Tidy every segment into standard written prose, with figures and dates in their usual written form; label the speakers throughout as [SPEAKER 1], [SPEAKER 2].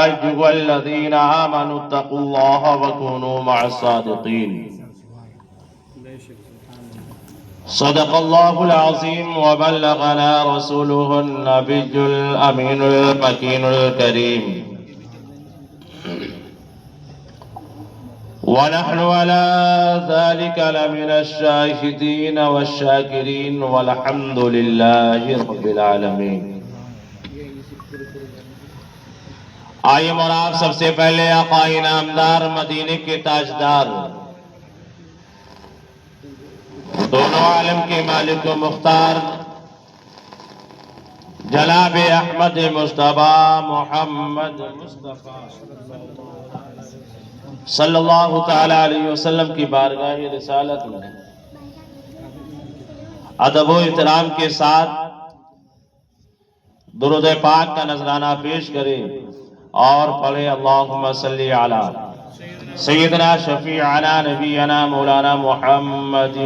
[SPEAKER 1] أيها الذين آمنوا اتقوا الله وكونوا مع الصادقين. صدق الله العظيم وبلغنا رسوله النبي الأمين المكين الكريم. ونحن على ذلك لمن الشاهدين والشاكرين والحمد لله رب العالمين. آئیے اور آپ سب سے پہلے آقا انعامدار مدینے کے تاجدار دونوں عالم کے مالک و مختار جناب احمد مصطفیٰ محمد مصطفیٰ صلی اللہ تعالی علیہ وسلم کی بارگاہ رسالت میں ادب و احترام کے ساتھ درود پاک کا نذرانہ پیش کرے اور پڑھے اللہم صلی علی سیدنا شفیعنا نبینا مولانا محمد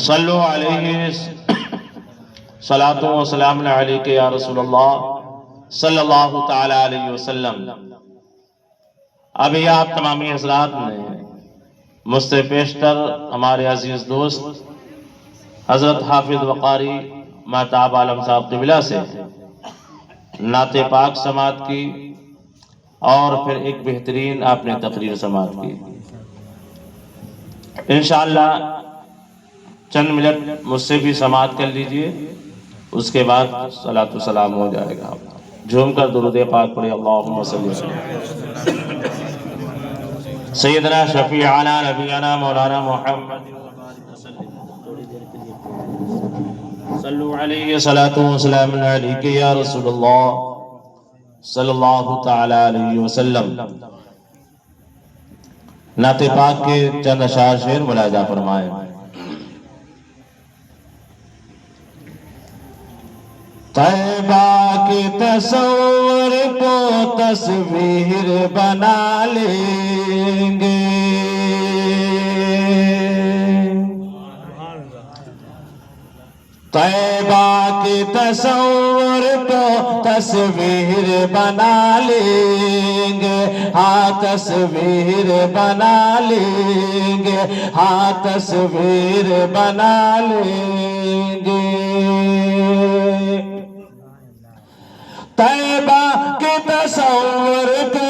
[SPEAKER 1] صلو علیہ صلاۃ و سلام علیک یا رسول اللہ صلی اللہ تعالی علیہ وسلم. ابھی آپ تمامی حضرات نے مجھ سے پیشتر ہمارے عزیز دوست حضرت حافظ وقاری مہتاب عالم صاحب قبلہ سے نعت پاک سماعت کی اور پھر ایک بہترین آپ نے تقریر سماعت کی. انشاءاللہ چند منٹ مجھ سے بھی سماعت کر لیجئے، اس کے بعد صلاۃ و سلام ہو جائے گا. جھوم کر درود پاک پڑھے اللہم صلی سیدنا شفیعنا نبینا مولانا محمد صلو علیہ صلاۃ و سلام علیک یا رسول اللہ صلی اللہ تعالی علیہ وسلم. نعت پاک کے چند اشعار شعر ملاحظہ فرمائیں. طیبہ کے تصور کو تصویر بنا لیں گے، طیبہ کے تصور کو تصویر بنا لیں گے، ہاں تصویر بنا لیں گے، ہاں تصویر بنا لیں گے. طیبہ کے تصور کو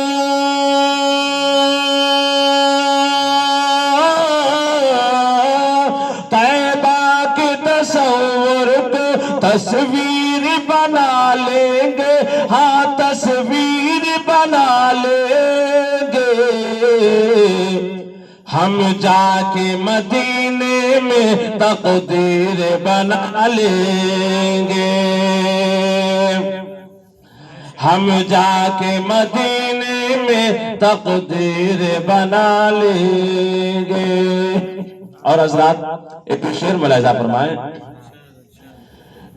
[SPEAKER 1] تصویر بنا لیں گے، ہاں تصویر بنا لیں گے. ہم جا کے مدینے میں تقدیر بنا لیں گے، ہم جا کے مدینے میں تقدیر بنا لیں گے. اور حضرات ایک شعر ملاحظہ فرمائیں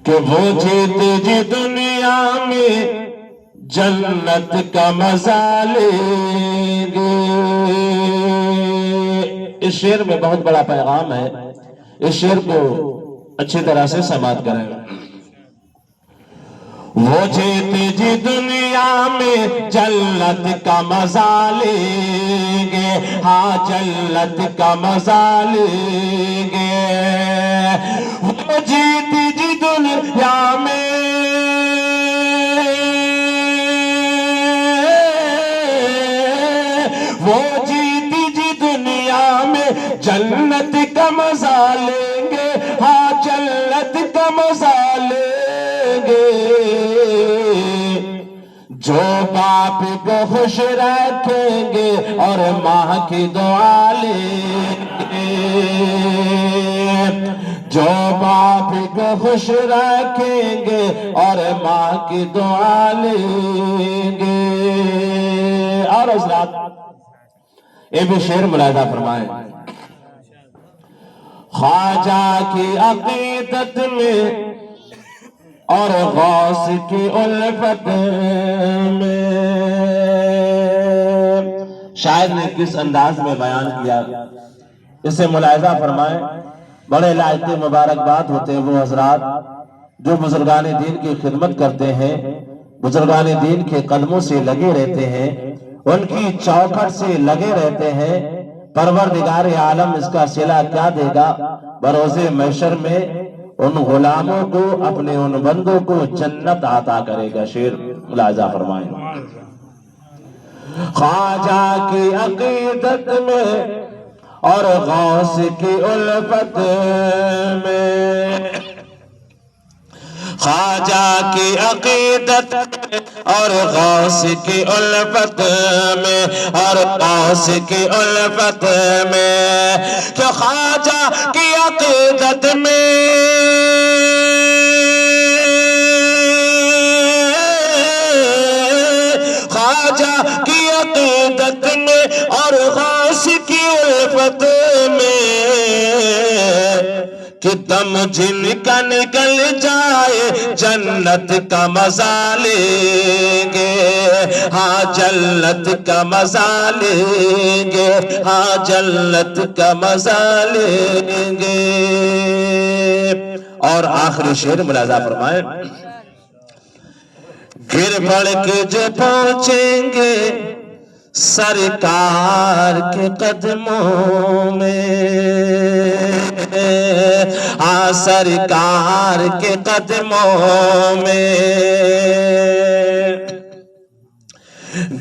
[SPEAKER 1] کہ وہ جیت جی دنیا میں جنت کا مزہ لیں گے. اس شعر میں بہت بڑا پیغام ہے، اس شعر کو اچھی طرح سے سماعت کریں. وہ جیت جی دنیا میں جنت کا مزہ لیں گے، ہاں جنت کا مزہ لیں گے. وہ جیت جی دنیا میں وہ جیت جی دنیا میں جنت کا مزہ لیں گے، ہاں جنت کا مزہ لیں گے. جو باپ کو خوش رکھیں گے اور ماں کی دعا لیں گے، جو باپ کو خوش رکھیں گے اور ماں کی دعا لیں گے. اور حضرات یہ بھی شعر ملاحظہ فرمائیں. خواجہ کی عقیدت میں اور غوث کی الفت میں، شاید نے کس انداز میں بیان کیا اسے ملاحظہ فرمائیں. بڑے لائق مبارکباد ہوتے ہیں وہ حضرات جو بزرگان دین کی خدمت کرتے ہیں بزرگان دین کے قدموں سے لگے رہتے ہیں، ان کی چوکھٹ سے لگے رہتے ہیں، پروردگار عالم اس کا صلہ کیا دے گا؟ بروز محشر میں ان غلاموں کو، اپنے ان بندوں کو جنت عطا کرے گا۔ شعر ملاحظہ فرمائیں۔ خواجہ کی عقیدت میں اور غوث کی الفت میں، خواجہ کی عقیدت میں اور غوث کی الفت میں، اور غوث کی الفت میں، کہ خواجہ کی عقیدت میں خواجہ کی عقیدت میں اور غوث کی الفت میں، کہ دم جن کا نکل جائے جنت کا مزہ لیں گے، ہاں جنت کا مزہ لیں گے، ہاں جنت کا مزہ لیں گے۔ اور آخری شعر ملاحظہ فرمائیں۔ گر پڑ کے جو پہنچیں گے سرکار کے قدموں میں، سرکار کے قدموں میں،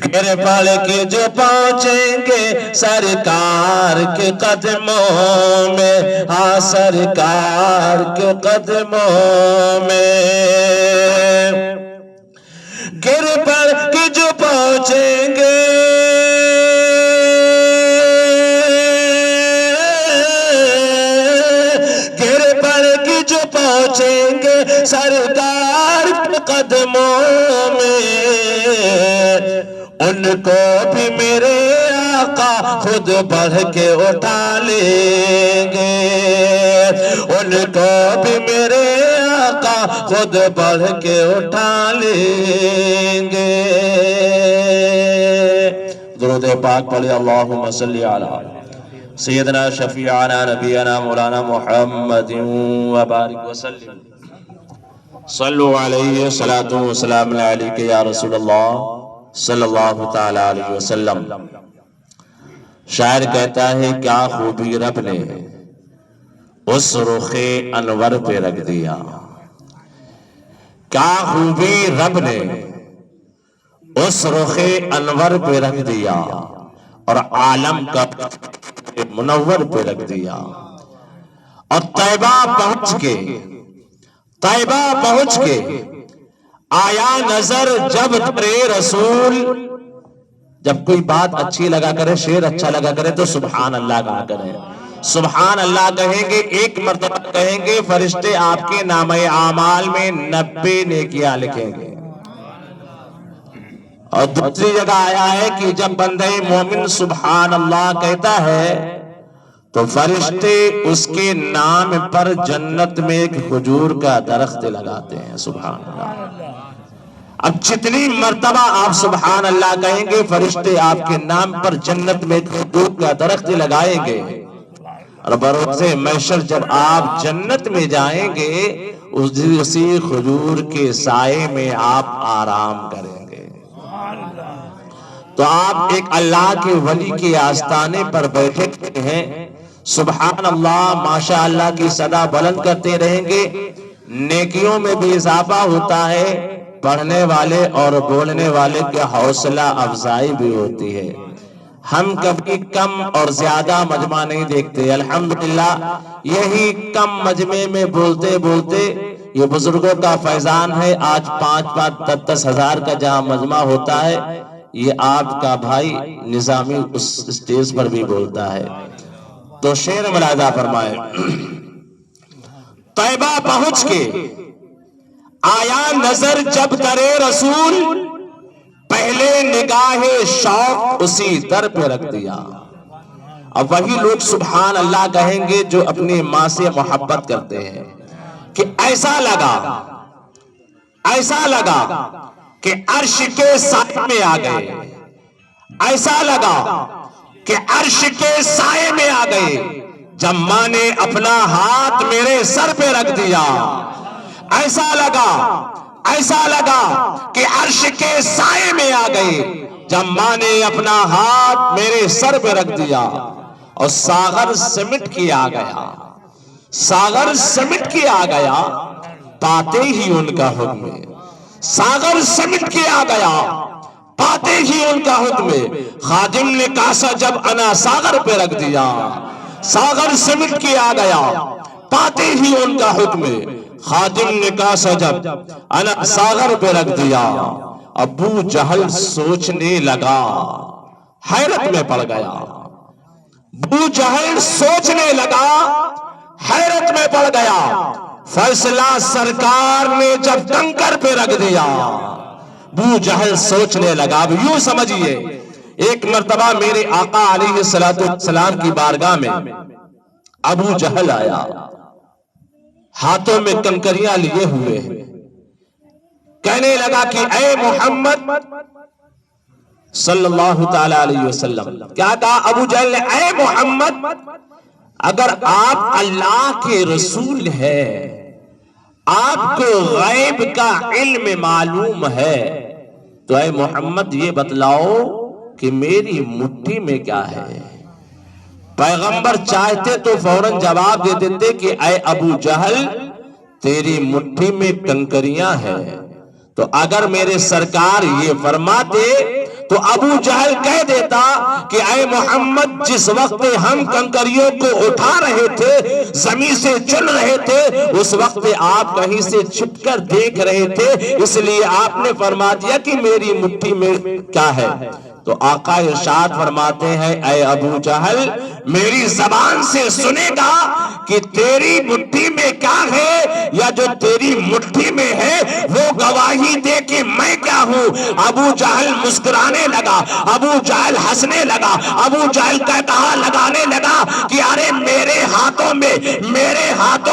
[SPEAKER 1] گر پڑ کے جو پہنچیں گے سرکار کے قدموں میں، سرکار کے قدموں میں، گر پڑ کے جو پہنچیں گے سرکار کے قدموں میں، ان کو بھی میرے آقا خود بڑھ کے اٹھا لیں گے، ان کو بھی میرے آقا خود بڑھ کے اٹھا لیں گے۔ درود پاک پڑھے، اللہم صلی علی سیدنا شفیعنا نبینا مولانا محمد وبارک وسلم۔ صلو علیہ صلاۃ و سلام علیک یا رسول اللہ صلی اللہ تعالی علیہ وسلم۔ شاعر کہتا ہے کیا خوبی رب نے اس رخ انور پہ رکھ دیا، کیا خوبی رب نے اس رخ انور پہ رکھ دیا، اور عالم کا منور پہ رکھ دیا، اور طیبہ پہنچ کے آیا نظر جب تیرے رسول۔ جب کوئی بات اچھی لگا کرے، شعر اچھا لگا کرے تو سبحان اللہ کہا کرے، سبحان اللہ کہیں گے، ایک مرتبہ کہیں گے، فرشتے آپ کے نامہ اعمال میں 90 نیکیاں لکھیں گے۔ اور دوسری جگہ آیا ہے کہ جب بندہ مومن سبحان اللہ کہتا ہے تو فرشتے اس کے نام پر جنت میں ایک کھجور کا درخت لگاتے ہیں۔ سبحان اللہ۔ اب جتنی مرتبہ آپ سبحان اللہ کہیں گے، فرشتے آپ کے نام پر جنت میں ایک کھجور کا درخت لگائیں گے، اور بروز محشر جب آپ جنت میں جائیں گے، اسی کھجور کے سائے میں آپ آرام کریں گے۔ تو آپ ایک اللہ کے ولی کے آستانے پر بیٹھے ہیں، سبحان اللہ ماشاء اللہ کی صدا بلند کرتے رہیں گے، نیکیوں میں بھی اضافہ ہوتا ہے، پڑھنے والے اور بولنے والے کے حوصلہ افزائی بھی ہوتی ہے۔ ہم کبھی کم اور زیادہ مجمع نہیں دیکھتے، الحمدللہ یہی کم مجمع میں بولتے بولتے یہ بزرگوں کا فیضان ہے۔ آج 5-10 ہزار کا جہاں مجمع ہوتا ہے، یہ آپ کا بھائی نظامی اس اسٹیج پر بھی بولتا ہے۔ تو شعر ملاحظہ فرمائے۔ طیبہ پہنچ کے آیا نظر جب کرے رسول، پہلے نگاہ شوق اسی در پہ رکھ دیا۔ اب وہی لوگ سبحان اللہ کہیں گے جو اپنی ماں سے محبت کرتے ہیں، کہ ایسا لگا کہ عرش کے سائے میں آ گئے، ایسا لگا کہ عرش کے سائے میں آ گئے، جب ماں نے اپنا ہاتھ میرے سر پہ رکھ دیا۔ ایسا لگا کہ عرش
[SPEAKER 2] کے سائے میں آ گئے جب ماں نے اپنا ہاتھ میرے سر پہ رکھ دیا اور ساغر سمٹ کے آ گیا، ساغر سمٹ کے آ گیا، پاتے ہی ان کا حکم ہے، ساغر سمٹ کے آ گیا، پاتے ہی ان کا حکم ہے۔ خادم نے کاسا جب انا ساغر پہ رکھ دیا، ساغر سمٹ کے آ گیا، پاتے ہی ان کا حکم ہے۔ خادم نے کاسا جب انا ساغر پہ رکھ دیا، ابو جہل سوچنے لگا، حیرت میں پڑ گیا۔ ابو جہل سوچنے لگا، حیرت میں پڑ گیا۔ فیصلہ سرکار نے جب کنکر پہ رکھ دیا، ابو جہل سوچنے لگا۔ اب یوں سمجھئے، ایک مرتبہ میرے آقا علیہ السلام کی بارگاہ میں ابو جہل آیا، ہاتھوں میں کنکریاں لیے ہوئے، کہنے لگا کہ اے محمد صلی اللہ تعالی علیہ وسلم۔ کیا کہا ابو جہل نے؟ اے محمد، اگر آپ اللہ کے رسول ہے، آپ کو غیب کا علم معلوم ہے، تو اے محمد یہ بتلاؤ کہ میری مٹھی میں کیا ہے؟ پیغمبر چاہتے تو فوراً جواب دے دیتے کہ اے ابو جہل، تیری مٹھی میں کنکریاں ہیں۔ تو اگر میرے سرکار یہ فرماتے تو ابو جہل کہہ دیتا کہ اے محمد، جس وقت ہم کنکریوں کو اٹھا رہے تھے، زمین سے چن رہے تھے، اس وقت آپ کہیں سے چھپ کر دیکھ رہے تھے، اس لیے آپ نے فرما دیا کہ میری مٹھی میں کیا ہے۔ تو آقا ارشاد فرماتے ہیں اے ابو جہل، میری زبان سے سنے گا کہ تیری مٹھی میں کیا ہے یا جو تیری مٹھی میں ہے وہ گواہی دے کہ میں کیا ہوں۔ ابو جہل مسکرانے لگا، ابو جہل ہنسنے لگا، ابو جہل کا کہا لگانے لگا کہ ارے میرے ہاتھوں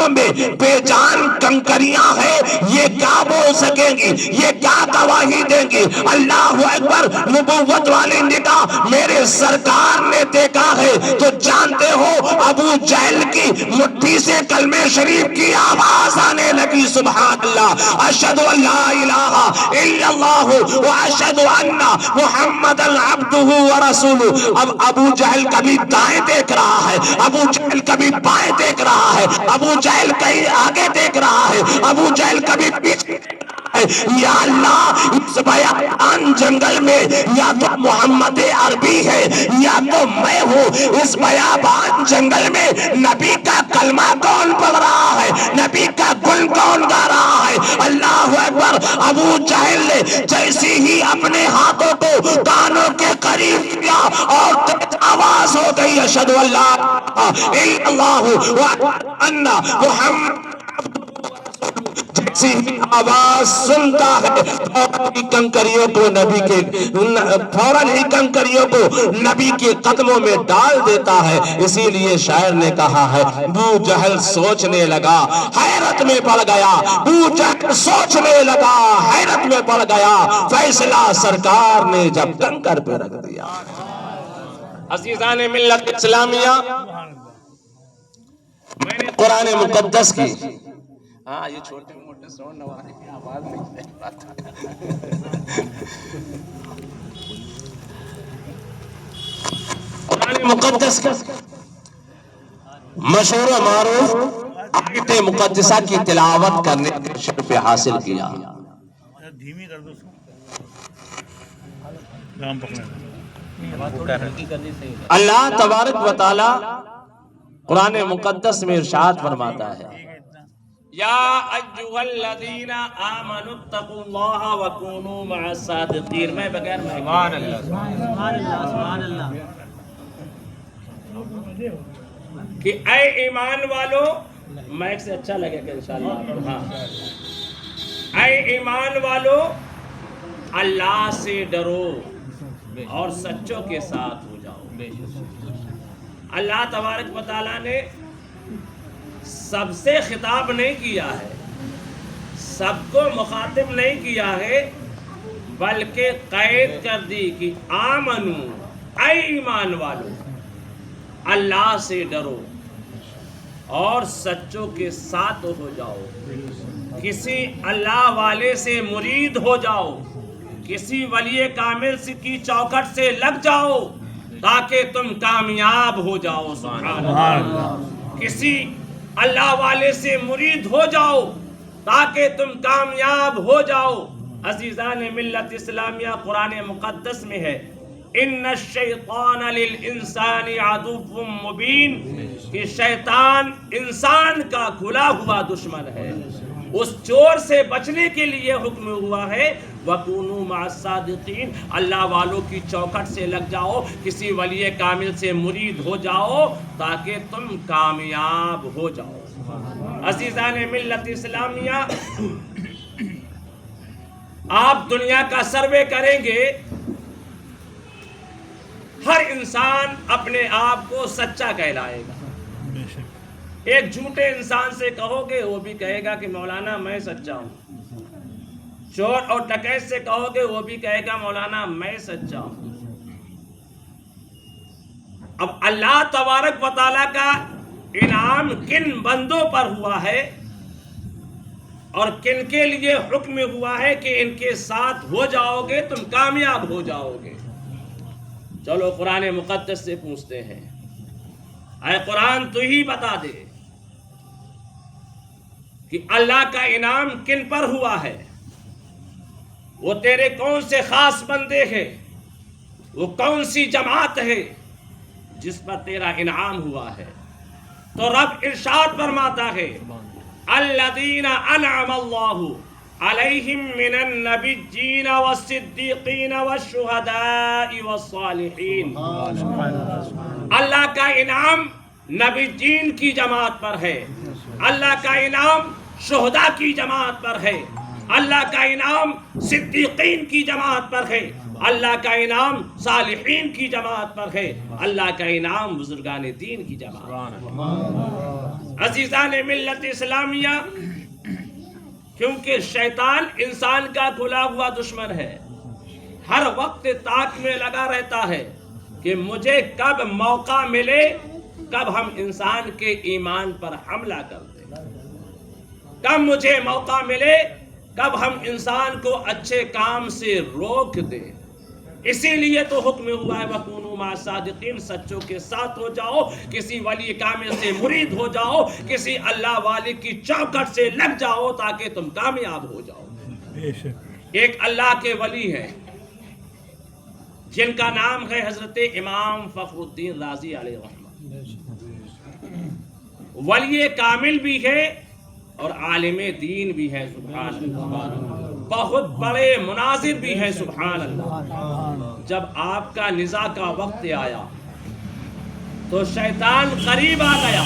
[SPEAKER 2] میں بے جان کنکریاں ہیں، یہ کیا بول سکیں گی، یہ کیا گواہی دیں گی؟ اللہ اکبر۔ نبوت والی نگاہ میرے سرکار نے دیکھا ہے تو جانتے ہو ابو جہل کی مٹھی سے کلمہ شریف کی آواز آنے لگی، سبحان اللہ، اشہد ان لا الہ الا اللہ واشہد ان محمدًا عبدہ ورسولہ۔ اب ابو جہل کبھی دائیں دیکھ رہا ہے، ابو جہل کبھی بائیں دیکھ رہا ہے، ابو جہل کہیں آگے دیکھ رہا ہے، ابو جہل کبھی پیچھے۔ یا اللہ، اس بیابان جنگل میں یا تو محمد عربی ہے یا تو میں ہوں، اس بیابان جنگل میں نبی کا کلمہ کون پڑھ رہا ہے، نبی کا گل کون گا رہا ہے؟ اللہ اکبر۔ ابو جہل نے جیسی ہی اپنے ہاتھوں کو کانوں کے قریب کیا اور تیز آواز ہو گئی، اشہد ان لا الہ الا اللہ وان محمد۔ جیسی ہی آواز سنتا ہے فوراً ہی کنکریوں کو نبی کے قدموں میں ڈال دیتا ہے۔ اسی لیے شاعر نے کہا ہے ابو جہل سوچنے لگا، حیرت میں پڑ گیا، ابو جہل سوچنے لگا، حیرت میں پڑ گیا، فیصلہ سرکار نے جب کنکر پہ رکھ دیا۔ عزیزان ملت اسلامیہ، میں نے قرآن مقدس کی، ہاں یہ چھوٹے موٹے ساؤنڈ نوازے کی آواز نہیں قرآن مقدس کا مشہور و معروف آیت مقدسہ کی تلاوت کرنے کے شرف حاصل کیا۔ اللہ تبارک و تعالی قرآن مقدس میں ارشاد فرماتا ہے یا ایھا الذین آمنوا اتقوا اللہ وکونوا مع الصادقین۔ میں بغیر سبحان اللہ سبحان اللہ سبحان اللہ کہ اے ایمان والو، مائک سے اچھا لگے کہ انشاءاللہ، ہاں، اے ایمان والو، اللہ سے ڈرو اور سچوں کے ساتھ ہو جاؤ۔ اللہ تبارک و تعالیٰ نے سب سے خطاب نہیں کیا ہے، سب کو مخاطب نہیں کیا ہے، بلکہ قید کر دی کہ آمنو، اے ایمان والو، اللہ سے ڈرو اور سچوں کے ساتھ ہو جاؤ، کسی اللہ والے سے مرید ہو جاؤ،
[SPEAKER 3] کسی ولی کامل کی چوکھٹ سے لگ جاؤ تاکہ تم کامیاب ہو جاؤ. سبحان اللہ. کسی اللہ والے سے مرید ہو جاؤ تاکہ تم کامیاب ہو جاؤ. عزیزان ملت اسلامیہ، قرآن مقدس میں ہے ان الشیطان للانسان عدو مبین، کہ شیطان انسان کا کھلا ہوا دشمن ہے. اس چور سے بچنے کے لیے حکم ہوا ہے وَكُونُوا مَعَ الصَّادِقِينَ، اللہ والوں کی چوکھٹ سے لگ جاؤ، کسی ولی کامل سے مرید ہو جاؤ تاکہ تم کامیاب ہو جاؤ. عزیزان ملت اسلامیہ، آپ دنیا کا سروے کریں گے، ہر انسان اپنے آپ کو سچا کہلائے گا. ایک جھوٹے انسان سے کہو گے وہ بھی کہے گا کہ مولانا میں سچا ہوں. چور اور ڈکیت سے کہو گے وہ بھی کہے گا مولانا میں سچا ہوں. اب اللہ تبارک و تعالیٰ کا انعام کن بندوں پر ہوا ہے اور کن کے لیے حکم ہوا ہے کہ ان کے ساتھ ہو جاؤ گے تم کامیاب ہو جاؤ گے. چلو قرآن مقدس سے پوچھتے ہیں، اے قرآن تو ہی بتا دے کہ اللہ کا انعام کن پر ہوا ہے، وہ تیرے کون سے خاص بندے ہیں، وہ کون سی جماعت ہے جس پر تیرا انعام ہوا ہے. تو رب ارشاد فرماتا ہے الذین انعم اللہ علیہم من النبیین والصدیقین والشہداء والصالحین. اللہ کا انعام نبیین کی جماعت پر ہے، اللہ کا انعام شہداء کی جماعت پر ہے، اللہ کا انعام صدیقین کی جماعت پر ہے، اللہ کا انعام صالحین کی جماعت پر ہے، اللہ کا انعام بزرگان دین کی جماعت پر. عزیزان ملت اسلامیہ، کیونکہ شیطان انسان کا کھلا ہوا دشمن ہے، ہر وقت تاک میں لگا رہتا ہے کہ مجھے کب موقع ملے، کب ہم انسان کے ایمان پر حملہ کر دیں، کب مجھے موقع ملے، کب ہم انسان کو اچھے کام سے روک دیں. اسی لیے تو حکم ہوا ہے وَكُونُوا مَعَ الصَّادِقِينَ، سچوں کے ساتھ ہو جاؤ، کسی ولی کامل سے مرید ہو جاؤ، کسی اللہ والے کی چوکھٹ سے لگ جاؤ تاکہ تم کامیاب ہو جاؤ. ایک اللہ کے ولی ہیں جن کا نام ہے حضرت امام فخر الدین رازی علیہ رحمہ. ولی کامل بھی ہے اور عالم دین بھی ہے. سبحان اللہ. بہت بڑے مناظر بھی ہیں. سبحان اللہ. جب آپ کا نزاع کا وقت آیا تو شیطان قریب آ گیا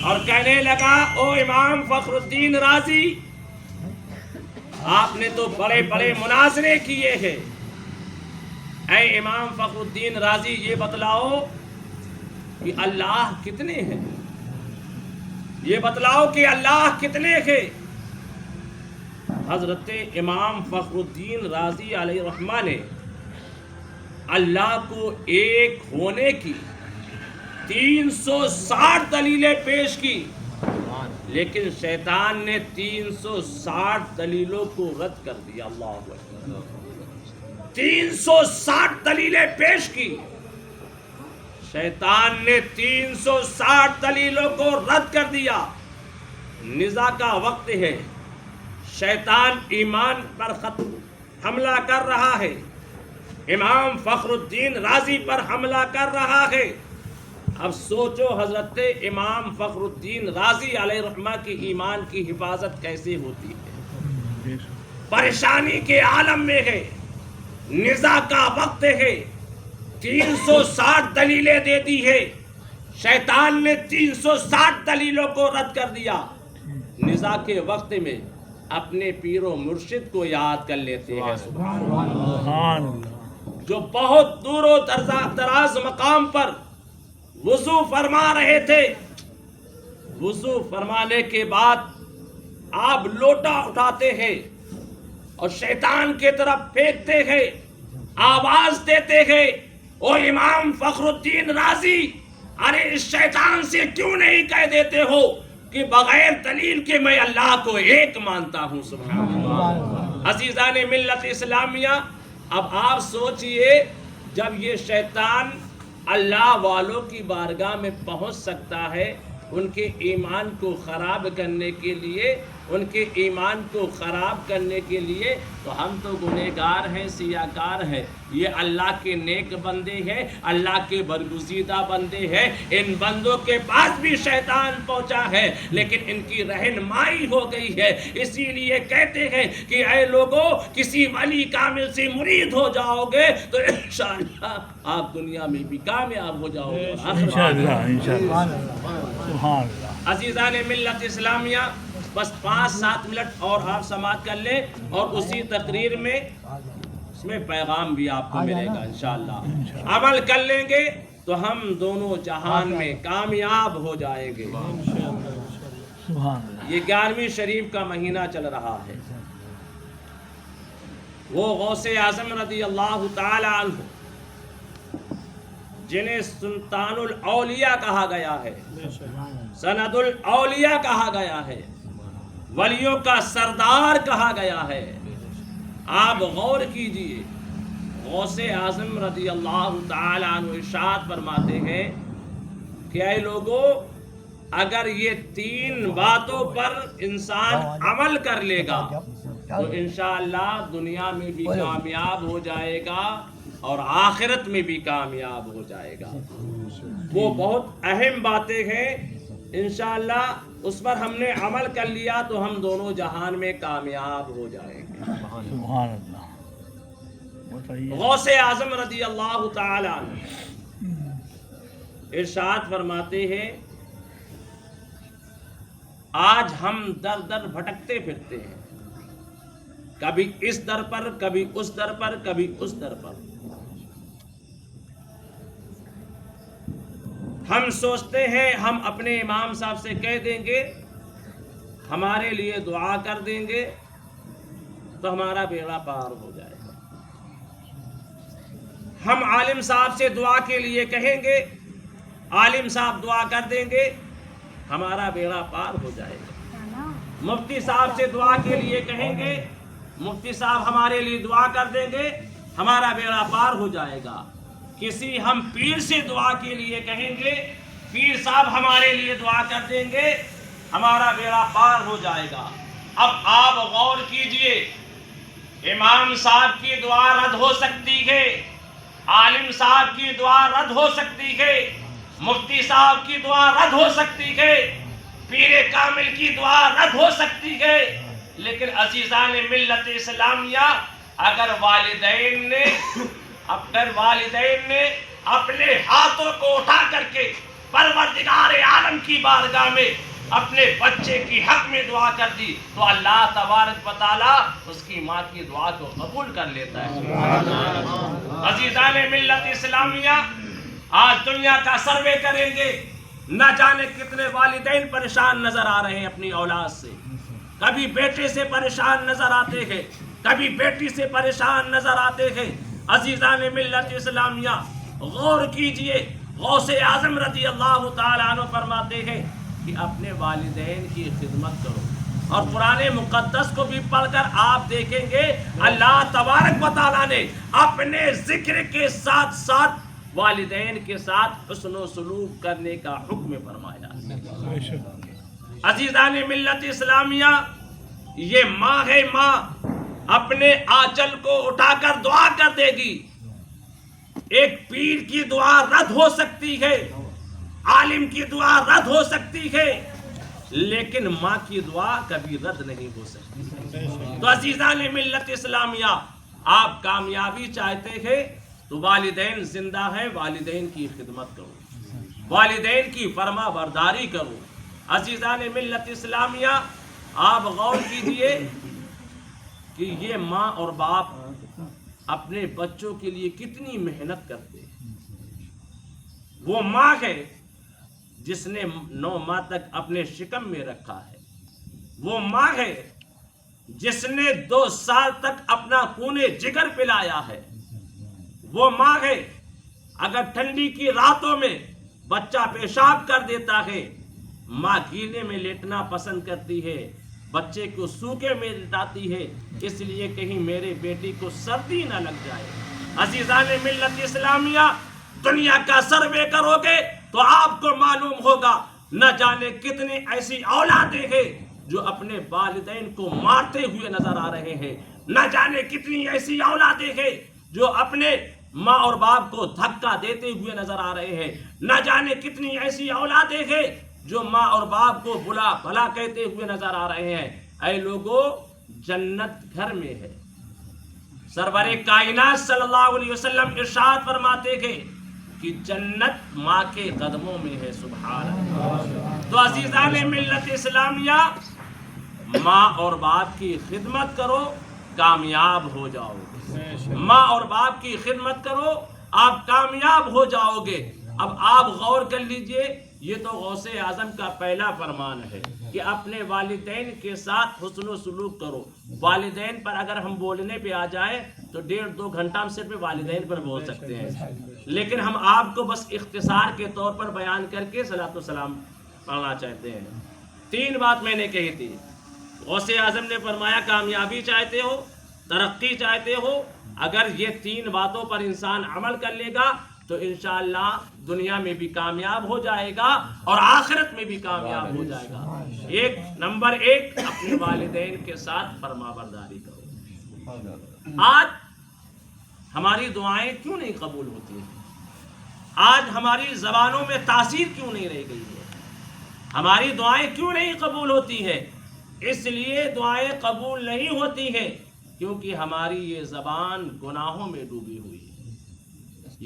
[SPEAKER 3] اور کہنے لگا او امام فخر الدین رازی، آپ نے تو بڑے بڑے مناظرے کیے ہیں، اے امام فخر الدین رازی یہ بتلاؤ کہ اللہ کتنے ہیں، یہ بتلاؤ کہ اللہ کتنے ہیں. حضرت امام فخر الدین رازی علیہ رحمہ نے اللہ کو ایک ہونے کی 360 دلیلیں پیش کی، لیکن شیطان نے 360 دلیلوں کو رد کر دیا. اللہ اکبر. 360 دلیلیں پیش کی، شیطان نے 360 دلیلوں کو رد کر دیا. نزاع کا وقت ہے، شیطان ایمان پر حملہ کر رہا ہے، امام فخر الدین رازی پر حملہ کر رہا ہے. اب سوچو حضرت امام فخر الدین رازی علیہ رحمہ کی ایمان کی حفاظت کیسے ہوتی ہے. پریشانی کے عالم میں ہے، نزاع کا وقت ہے، 360 دلیلیں دے دی ہے، شیطان نے 360 دلیلوں کو رد کر دیا. نزاع کے وقت میں اپنے پیر و مرشد کو یاد کر لیتے ہیں. سبحان اللہ. جو بہت دور و دراز مقام پر وضو فرما رہے تھے، وضو فرمانے کے بعد آپ لوٹا اٹھاتے ہیں اور شیطان کی طرف پھینکتے ہیں، آواز دیتے ہیں او امام فخر الدین رازی، ارے اس شیطان سے کیوں نہیں کہہ دیتے ہو کہ بغیر دلیل کے میں اللہ کو ایک مانتا ہوں. سبحان اللہ. عزیزان ملت اسلامیہ، اب آپ سوچئے جب یہ شیطان اللہ والوں کی بارگاہ میں پہنچ سکتا ہے ان کے ایمان کو خراب کرنے کے لیے، ان کے ایمان کو خراب کرنے کے لیے، تو ہم تو گنہگار ہیں، سیاہکار ہیں، یہ اللہ کے نیک بندے ہیں، اللہ کے برگزیدہ بندے ہیں، ان بندوں کے پاس بھی شیطان پہنچا ہے لیکن ان کی رہنمائی ہو گئی ہے۔ اسی لیے کہتے ہیں کہ اے لوگوں، کسی ولی کامل سے مرید ہو جاؤ گے تو انشاءاللہ آپ دنیا میں بھی کامیاب ہو جاؤ گے، عزیزان ملت اسلامیہ۔ بس 5-7 منٹ اور آپ سماعت کر لیں اور اسی تقریر میں اس میں پیغام بھی آپ کو ملے گا انشاءاللہ۔ عمل کر لیں گے تو ہم دونوں جہان میں کامیاب ہو جائیں گے۔ یہ 11ویں شریف کا مہینہ چل رہا ہے۔ وہ غوث اعظم رضی اللہ تعالی عنہ جنہیں سلطان الاولیاء کہا گیا ہے، سند الاولیاء کہا گیا ہے، ولیوں کا سردار کہا گیا ہے، آپ غور کیجئے۔ غوث اعظم رضی اللہ تعالی عنہ ارشاد فرماتے ہیں کہ اے لوگوں، اگر یہ 3 باتوں پر انسان عمل کر لے گا تو انشاءاللہ دنیا میں بھی کامیاب ہو جائے گا اور آخرت میں بھی کامیاب ہو جائے گا۔ وہ بہت اہم باتیں ہیں، انشاءاللہ اس پر ہم نے عمل کر لیا تو ہم دونوں جہان میں کامیاب ہو جائیں گے۔ غوث اعظم رضی اللہ تعالی عنہ ارشاد فرماتے ہیں، آج ہم در در بھٹکتے پھرتے ہیں، کبھی اس در پر، کبھی اس در پر، کبھی اس در پر۔ ہم سوچتے ہیں ہم اپنے امام صاحب سے کہہ دیں گے ہمارے لیے دعا کر دیں گے تو ہمارا بیڑا پار ہو جائے گا۔ ہم عالم صاحب سے دعا کے لیے کہیں گے، عالم صاحب دعا کر دیں گے، ہمارا بیڑا پار ہو جائے گا۔ مفتی صاحب سے دعا کے لیے کہیں گے، مفتی صاحب ہمارے لیے دعا کر دیں گے، ہمارا بیڑا پار ہو جائے گا۔ کسی ہم پیر سے دعا کے لیے کہیں گے، پیر صاحب ہمارے لیے دعا کر دیں گے، ہمارا بیڑا پار ہو جائے گا۔ اب آپ غور کیجئے، امام صاحب کی دعا رد ہو سکتی ہے، عالم صاحب کی دعا رد ہو سکتی ہے، مفتی صاحب کی دعا رد ہو سکتی ہے، پیر کامل کی دعا رد ہو سکتی ہے، لیکن عزیزان ملت اسلامیہ، اگر والدین نے اپنے ہاتھوں کو اٹھا کر کے پروردگار عالم کی بارگاہ میں اپنے بچے کی حق میں دعا کر دی تو اللہ تبارک و تعالی اس کی ماں کی دعا کو قبول کر لیتا ہے۔ عزیزان ملت اسلامیہ، آج دنیا کا سروے کریں گے، نہ جانے کتنے والدین پریشان نظر آ رہے ہیں اپنی اولاد سے، کبھی بیٹے سے پریشان نظر آتے ہیں، کبھی بیٹی سے پریشان نظر آتے ہیں۔ عزیزان ملت اسلامیہ، غور کیجئے، غوث اعظم رضی اللہ تعالی عنہ فرماتے ہیں کہ اپنے والدین کی خدمت کرو، اور قرآن مقدس کو بھی پڑھ کر آپ دیکھیں گے اللہ تبارک و تعالیٰ نے اپنے ذکر کے ساتھ ساتھ والدین کے ساتھ حسن و سلوک کرنے کا حکم فرمایا۔ عزیزان ملت اسلامیہ، یہ ماں ہے، ماں اپنے آنچل کو اٹھا کر دعا کر دے گی۔ ایک پیر کی دعا رد ہو سکتی ہے، عالم کی دعا رد ہو سکتی ہے، لیکن ماں کی دعا کبھی رد نہیں ہو سکتی۔ تو عزیزان ملت اسلامیہ، آپ کامیابی چاہتے ہیں تو والدین زندہ ہیں، والدین کی خدمت کرو، والدین کی فرما برداری کرو۔ عزیزان ملت اسلامیہ، آپ غور کیجئے کہ یہ ماں اور باپ اپنے بچوں کے لیے کتنی محنت کرتے ہیں۔ وہ ماں ہے جس نے 9 ماہ تک اپنے شکم میں رکھا ہے، وہ ماں ہے جس نے 2 سال تک اپنا خون جگر پلایا ہے، وہ ماں ہے اگر ٹھنڈی کی راتوں میں بچہ پیشاب کر دیتا ہے، ماں گیلے میں لیٹنا پسند کرتی ہے، بچے کو سوکھے میں لٹاتی ہے، اس لیے کہیں میرے بیٹی کو سردی نہ لگ جائے۔ عزیزان ملت اسلامیہ، دنیا کا سروے کرو گے تو آپ کو معلوم ہوگا نہ جانے کتنی ایسی اولادیں ہیں جو اپنے والدین کو مارتے ہوئے نظر آ رہے ہیں، نہ جانے کتنی ایسی اولادیں ہیں جو اپنے ماں اور باپ کو دھکا دیتے ہوئے نظر آ رہے ہیں، نہ جانے کتنی ایسی اولادیں ہیں جو ماں اور باپ کو بلا بھلا کہتے ہوئے نظر آ رہے ہیں۔ اے لوگو، جنت گھر میں ہے۔ سرور کائنات صلی اللہ علیہ وسلم ارشاد فرماتے ہیں کہ جنت ماں کے قدموں میں ہے۔ سبحان اللہ۔ تو عزیزان ملت اسلامیہ، ماں اور باپ کی خدمت کرو، کامیاب ہو جاؤ گے۔ ماں اور باپ کی خدمت کرو، آپ کامیاب ہو جاؤ گے۔ اب آپ غور کر لیجئے، یہ تو غوث اعظم کا پہلا فرمان ہے کہ اپنے والدین کے ساتھ حسن و سلوک کرو۔ والدین پر اگر ہم بولنے پہ آ جائیں تو 1.5-2 گھنٹہ ہم صرف والدین پر بول سکتے ہیں، لیکن ہم آپ کو بس اختصار کے طور پر بیان کر کے صلاۃ و سلام پڑھنا چاہتے ہیں۔ 3 بات میں نے کہی تھی۔ غوث اعظم نے فرمایا کامیابی چاہتے ہو، ترقی چاہتے ہو، اگر یہ 3 باتوں پر انسان عمل کر لے گا تو انشاءاللہ دنیا میں بھی کامیاب ہو جائے گا اور آخرت میں بھی کامیاب ہو جائے گا۔ نمبر 1، اپنے والدین کے ساتھ فرما برداری کرو۔ آج ہماری دعائیں کیوں نہیں قبول ہوتی ہیں؟ آج ہماری زبانوں میں تاثیر کیوں نہیں رہ گئی ہے؟ ہماری دعائیں کیوں نہیں قبول ہوتی ہیں؟ اس لیے دعائیں قبول نہیں ہوتی ہیں کیونکہ ہماری یہ زبان گناہوں میں ڈوبی ہوئی ہے۔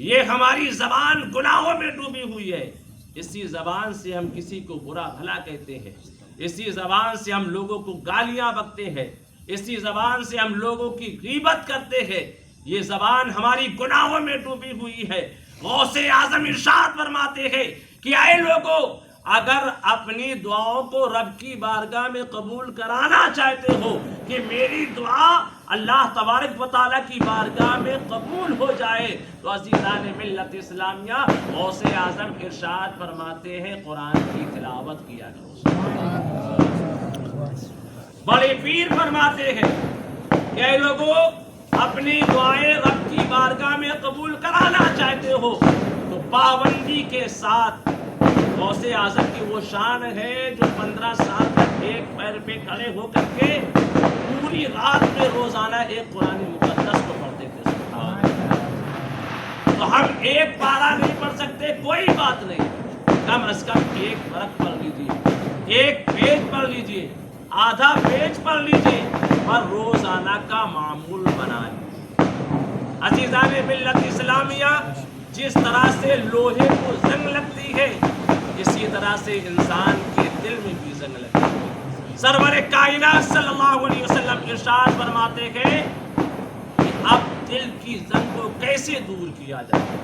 [SPEAKER 3] یہ ہماری زبان گناہوں میں ڈوبی ہوئی ہے۔ اسی زبان سے ہم کسی کو برا بھلا کہتے ہیں، اسی زبان سے ہم لوگوں کو گالیاں بکتے ہیں، اسی زبان سے ہم لوگوں کی غیبت کرتے ہیں۔ یہ زبان ہماری گناہوں میں ڈوبی ہوئی ہے۔ غوث اعظم ارشاد فرماتے ہیں کہ اے لوگوں، اگر اپنی دعاؤں کو رب کی بارگاہ میں قبول کرانا چاہتے ہو کہ میری دعا اللہ تبارک و تعالیٰ کی بارگاہ میں قبول ہو جائے، تو عزیزان ملت اسلامیہ، غوث اعظم ارشاد فرماتے ہیں قرآن کی تلاوت کیا کرو۔ بڑے پیر فرماتے ہیں کہ اے لوگوں، اپنی دعائیں رب کی بارگاہ میں قبول کرانا چاہتے ہو تو پابندی کے ساتھ، غوث اعظم کی وہ شان ہے جو 15 سال تک ایک پیر پہ کھڑے ہو کر کے پوری رات میں روزانہ ایک قرآن مقدس کو پڑھتے تھے۔ تو ہم ایک پارہ نہیں پڑھ سکتے، کوئی بات نہیں، کم از کم 1 ورق پڑھ لیجیے، 1 پیج پڑھ لیجیے، آدھا پیج پڑھ لیجیے، اور روزانہ کا معمول بنا لیجیے۔ عزیزان ملت اسلامیہ، جس طرح سے لوہے کو زنگ لگتی ہے، اسی طرح سے انسان کے دل میں بھی زنگ لگتی ہے۔ سرور کائنات صلی اللہ علیہ وسلم ارشاد فرماتے ہیں کہ اب دل کی زنگ کو کیسے دور کیا جائے؟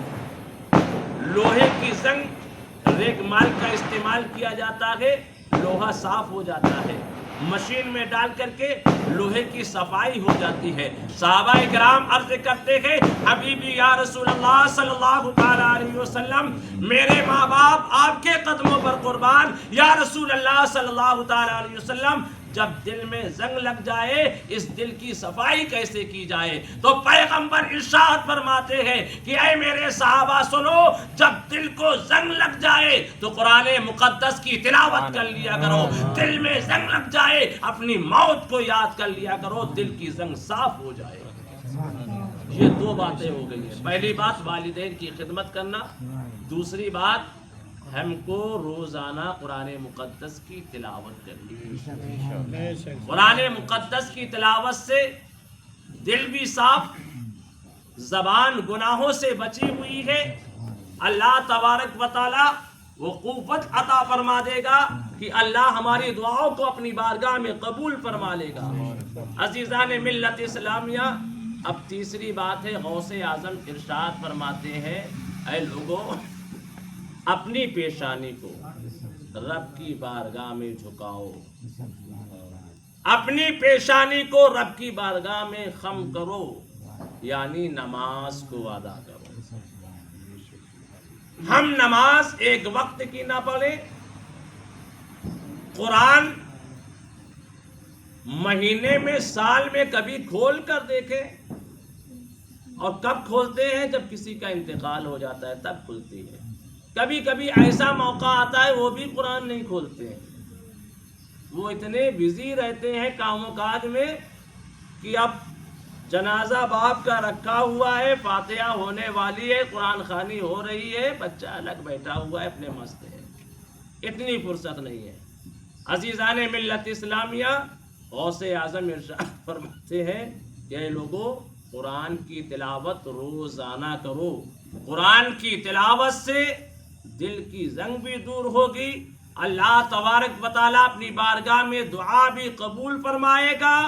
[SPEAKER 3] لوہے کی زنگ، ریگمال کا استعمال کیا جاتا ہے، لوہا صاف ہو جاتا ہے، مشین میں ڈال کر کے لوہے کی صفائی ہو جاتی ہے۔ صحابہ کرام عرض کرتے ہیں حبیبی یا رسول اللہ صلی اللہ تعالیٰ علیہ وسلم، میرے ماں باپ آپ کے قدموں پر قربان، یا رسول اللہ صلی اللہ تعالیٰ علیہ وسلم، جب دل میں زنگ لگ جائے اس دل کی صفائی کیسے کی جائے؟ تو پیغمبر ارشاد فرماتے ہیں کہ اے میرے صحابہ سنو، جب دل کو زنگ لگ جائے تو قرآن مقدس کی تلاوت کر لیا کرو۔ دل میں زنگ لگ جائے اپنی موت کو یاد کر لیا کرو، دل کی زنگ صاف ہو جائے۔ یہ 2 باتیں ہو گئی ہیں۔ پہلی بات والدین کی خدمت کرنا، دوسری بات ہم کو روزانہ قرآن مقدس کی تلاوت کرنی۔ قرآن مقدس کی تلاوت سے دل بھی صاف، زبان گناہوں سے بچی ہوئی ہے، اللہ تبارک و تعالی وہ قوت عطا فرما دے گا کہ اللہ ہماری دعاؤں کو اپنی بارگاہ میں قبول فرما لے گا۔ عزیزان ملت اسلامیہ، اب تیسری بات ہے، غوث اعظم ارشاد فرماتے ہیں اے لوگوں، اپنی پیشانی کو رب کی بارگاہ میں جھکاؤ، اپنی پیشانی کو رب کی بارگاہ میں خم کرو، یعنی نماز کو ادا کرو۔ ہم نماز ایک وقت کی نہ پڑھیں، قرآن مہینے میں سال میں کبھی کھول کر دیکھیں، اور کب کھولتے ہیں؟ جب کسی کا انتقال ہو جاتا ہے تب کھلتی ہے۔ کبھی کبھی ایسا موقع آتا ہے وہ بھی قرآن نہیں کھولتے ہیں، وہ اتنے بزی رہتے ہیں کام و کاج میں کہ اب جنازہ باپ کا رکھا ہوا ہے، فاتحہ ہونے والی ہے، قرآن خوانی ہو رہی ہے، بچہ الگ بیٹھا ہوا ہے اپنے مست ہے، اتنی فرصت نہیں ہے۔ عزیزان ملت اسلامیہ، غوث اعظم ارشاد فرماتے ہیں کہ اے لوگوں، قرآن کی تلاوت روزانہ کرو، قرآن کی تلاوت سے دل کی زنگ بھی دور ہوگی، اللہ تبارک و تعالیٰ اپنی بارگاہ میں دعا بھی قبول فرمائے گا،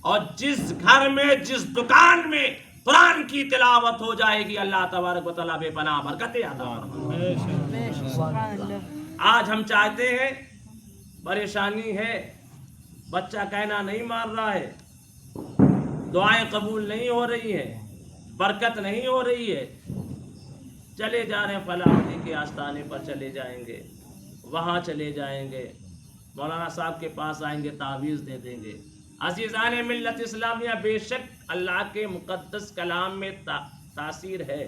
[SPEAKER 3] اور جس گھر میں جس دکان میں قرآن کی تلاوت ہو جائے گی اللہ تبارک و تعالیٰ بے پناہ برکتیں عطا فرمائے گا۔ آج ہم چاہتے ہیں، پریشانی ہے، بچہ کہنا نہیں مان رہا ہے، دعائیں قبول نہیں ہو رہی ہیں، برکت نہیں ہو رہی ہے، چلے جا رہے ہیں فلاں کے آستانے پر چلے جائیں گے، وہاں چلے جائیں گے، مولانا صاحب کے پاس آئیں گے، تعویذ دے دیں گے۔ عزیزان ملت اسلامیہ، بے شک اللہ کے مقدس کلام میں تاثیر ہے۔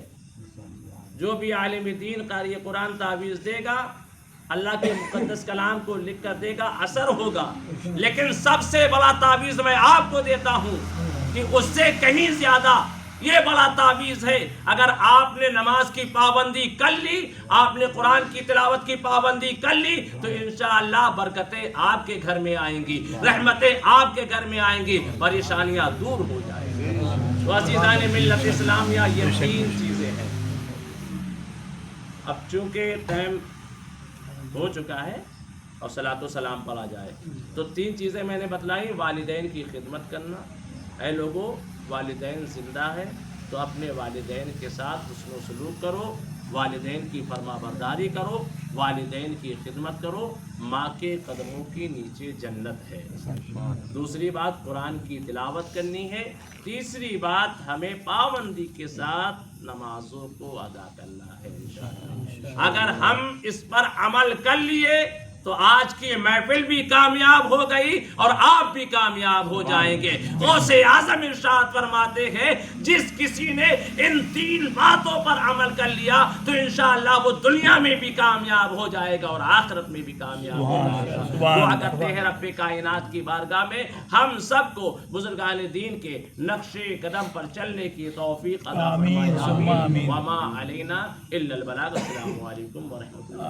[SPEAKER 3] جو بھی عالم دین قاری قرآن تعویذ دے گا، اللہ کے مقدس کلام کو لکھ کر دے گا، اثر ہوگا، لیکن سب سے بڑا تعویذ میں آپ کو دیتا ہوں کہ اس سے کہیں زیادہ یہ بڑا تعویذ ہے۔ اگر آپ نے نماز کی پابندی کر لی، آپ نے قرآن کی تلاوت کی پابندی کر لی، تو انشاءاللہ برکتیں آپ کے گھر میں آئیں گی، رحمتیں آپ کے گھر میں آئیں گی، پریشانیاں دور ہو جائیں گی۔ تو عزیزان ملت اسلامیہ، یہ تین چیزیں ہیں۔ اب چونکہ ٹائم ہو چکا ہے اور صلاۃ و سلام پڑھا جائے، تو تین چیزیں میں نے بتلائی۔ والدین کی خدمت کرنا، اے لوگوں والدین زندہ ہے تو اپنے والدین کے ساتھ حسن و سلوک کرو، والدین کی فرما برداری کرو، والدین کی خدمت کرو، ماں کے قدموں کی نیچے جنت ہے۔ دوسری بات قرآن کی تلاوت کرنی ہے۔ تیسری بات ہمیں پابندی کے ساتھ نمازوں کو ادا کرنا ہے انشاءاللہ۔ اگر ہم اس پر عمل کر لیے تو آج کی محفل بھی کامیاب ہو گئی اور آپ بھی کامیاب ہو جائیں گے۔ غوث اعظم ارشاد فرماتے ہیں، جس کسی نے ان تین باتوں پر عمل کر لیا تو انشاءاللہ وہ دنیا میں بھی کامیاب ہو جائے گا اور آخرت میں بھی کامیاب ہو جائے گا۔ دعا کرتے ہیں رب کائنات کی بارگاہ میں ہم سب کو بزرگان دین کے نقش قدم پر چلنے کی توفیق عطا فرمائے۔ آمین۔ وما علینا الا البلاغ۔ السلام علیکم ورحمۃ اللہ۔